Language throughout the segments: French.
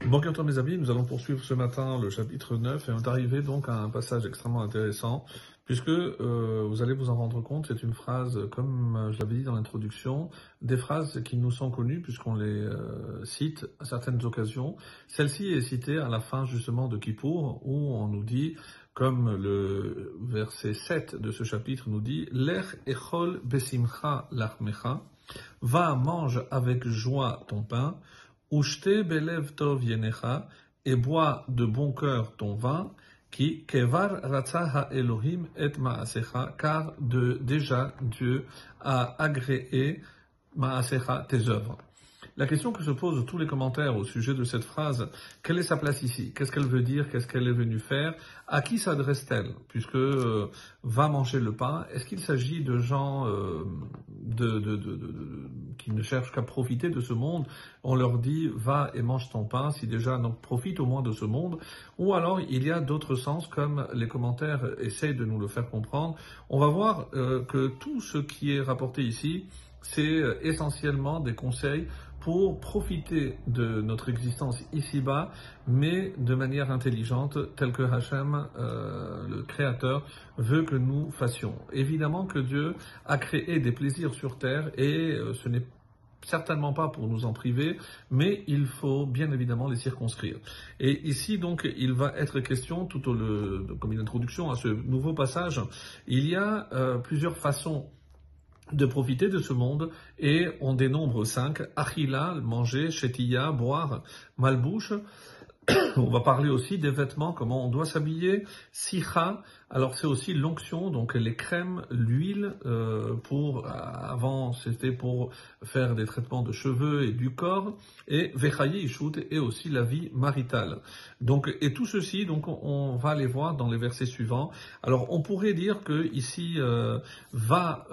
Bonjour mes amis, nous allons poursuivre ce matin le chapitre 9 et on est arrivé donc à un passage extrêmement intéressant puisque vous allez vous en rendre compte, c'est une phrase, comme je l'avais dit dans l'introduction, des phrases qui nous sont connues puisqu'on les cite à certaines occasions. Celle-ci est citée à la fin justement de Kippour où on nous dit, comme le verset 7 de ce chapitre nous dit, « Lech echol besimcha lachmecha » Va, mange avec joie ton pain, Ushte belev tov yenecha, et bois de bon cœur ton vin, qui kevar ratza ha Elohim et maasecha, car déjà Dieu a agréé maasecha tes œuvres. La question que se posent tous les commentaires au sujet de cette phrase, quelle est sa place ici? Qu'est-ce qu'elle veut dire? Qu'est-ce qu'elle est venue faire? À qui s'adresse-t-elle? Puisque va manger le pain, est-ce qu'il s'agit de gens qui ne cherchent qu'à profiter de ce monde? On leur dit va et mange ton pain, si déjà donc profite au moins de ce monde. Ou alors il y a d'autres sens, comme les commentaires essayent de nous le faire comprendre. On va voir que tout ce qui est rapporté ici, c'est essentiellement des conseils pour profiter de notre existence ici-bas, mais de manière intelligente, telle que Hachem, le Créateur, veut que nous fassions. Évidemment que Dieu a créé des plaisirs sur terre et ce n'est certainement pas pour nous en priver, mais il faut bien évidemment les circonscrire. Et ici donc il va être question, comme une introduction à ce nouveau passage, il y a plusieurs façons de profiter de ce monde, et on dénombre 5, achila, manger, shetiya, boire, malbouche. On va parler aussi des vêtements, comment on doit s'habiller, sicha, alors c'est aussi l'onction, donc les crèmes, l'huile, avant c'était pour faire des traitements de cheveux et du corps, et vechaye ishut, et aussi la vie maritale. Donc, et tout ceci, donc on va les voir dans les versets suivants. Alors on pourrait dire que ici, va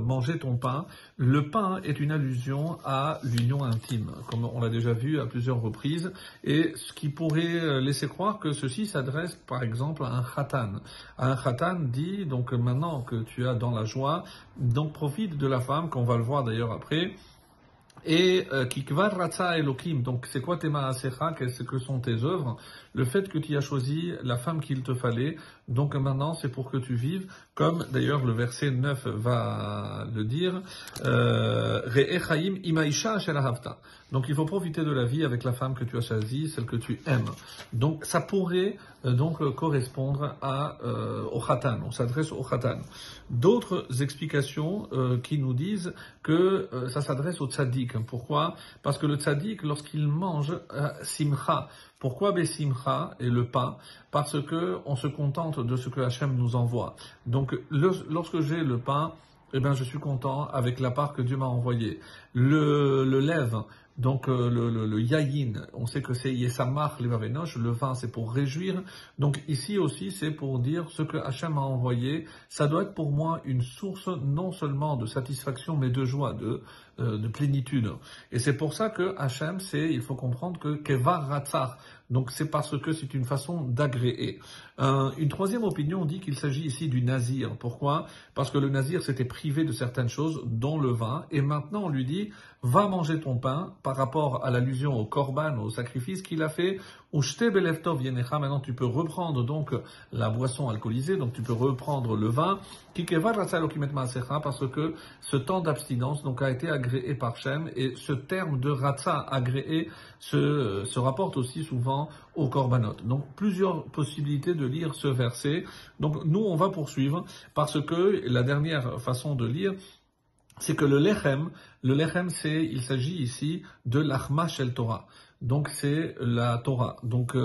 manger ton pain. Le pain est une allusion à l'union intime, comme on l'a déjà vu à plusieurs reprises, et ce qui pourrait laisser croire que ceci s'adresse par exemple à un khatan. Un khatan dit, donc maintenant que tu as dans la joie, donc profite de la femme, qu'on va le voir d'ailleurs après, et Kikvar Ratza Elohim, donc c'est quoi tes maasecha, qu'est-ce que sont tes œuvres? Le fait que tu as choisi la femme qu'il te fallait, donc maintenant c'est pour que tu vives, comme d'ailleurs le verset 9 va le dire, Re'echaim imaisha asher ahavta. Donc il faut profiter de la vie avec la femme que tu as choisie, celle que tu aimes. Donc ça pourrait donc correspondre au khatan, on s'adresse au khatan. D'autres explications qui nous disent que ça s'adresse au tzaddik. Pourquoi? Parce que le tzaddik, lorsqu'il mange simcha, pourquoi simcha et le pain? Parce que on se contente de ce que Hachem nous envoie. Donc lorsque j'ai le pain, eh bien, je suis content avec la part que Dieu m'a envoyée. Le lève, donc le yayin, on sait que c'est yesamach levavenosh, le vin c'est pour réjouir. Donc ici aussi c'est pour dire ce que Hachem a envoyé, ça doit être pour moi une source non seulement de satisfaction mais de joie, de plénitude. Et c'est pour ça que Hachem, il faut comprendre que kevar ratzach, donc c'est parce que c'est une façon d'agréer. Une troisième opinion dit qu'il s'agit ici du nazir. Pourquoi? Parce que le nazir s'était privé de certaines choses, dont le vin, et maintenant on lui dit va manger ton pain, par rapport à l'allusion au korban, au sacrifice qu'il a fait. Ushte belev tov yenecha, maintenant tu peux reprendre donc la boisson alcoolisée, donc tu peux reprendre le vin, kikevar ratza Elohim et maasecha, parce que ce temps d'abstinence donc a été agréé par Shem, et ce terme de ratza agréé se rapporte aussi souvent au korbanot. Donc plusieurs possibilités de lire ce verset. Donc nous on va poursuivre, parce que la dernière façon de lire, c'est que le lechem, il s'agit ici de l'achma shel Torah. Donc c'est la Torah. Donc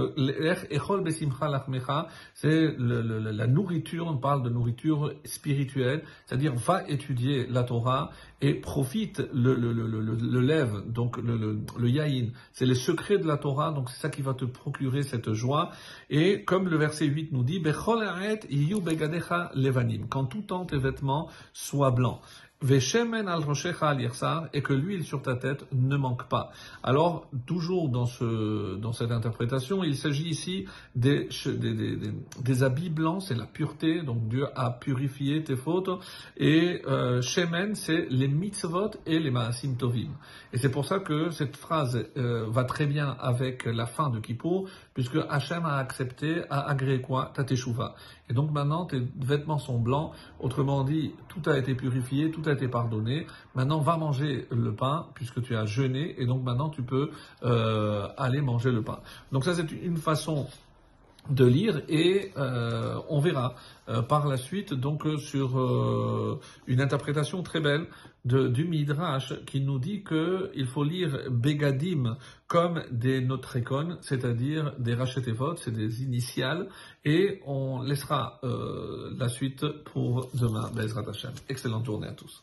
echol besimcha lachmecha, c'est la nourriture, on parle de nourriture spirituelle, c'est-à-dire va étudier la Torah et profite le lève, donc le yaïn, c'est les secrets de la Torah, donc c'est ça qui va te procurer cette joie. Et comme le verset 8 nous dit, bechol ha'et iyu begadecha levanim, quand tout temps tes vêtements soient blancs. Veshemen al roshecha al yirsar, et que l'huile sur ta tête ne manque pas. Alors, toujours dans cette interprétation, il s'agit ici des habits blancs, c'est la pureté, donc Dieu a purifié tes fautes, et shemen, c'est les mitzvot et les maasim tovim. Et c'est pour ça que cette phrase va très bien avec la fin de Kippour, puisque Hachem a accepté, a agréé quoi? Ta teshuva. Et donc maintenant, tes vêtements sont blancs, autrement dit, tout a été purifié, tout a été pardonné. Maintenant, va manger le pain, puisque tu as jeûné, et donc maintenant tu peux aller manger le pain. Donc ça, c'est une façon de lire, et on verra par la suite donc sur une interprétation très belle du Midrash qui nous dit qu'il faut lire Begadim comme des Notrekon, c'est-à-dire des Rachetevot, c'est des initiales, et on laissera la suite pour demain. Bezrat Hashem. Excellente journée à tous.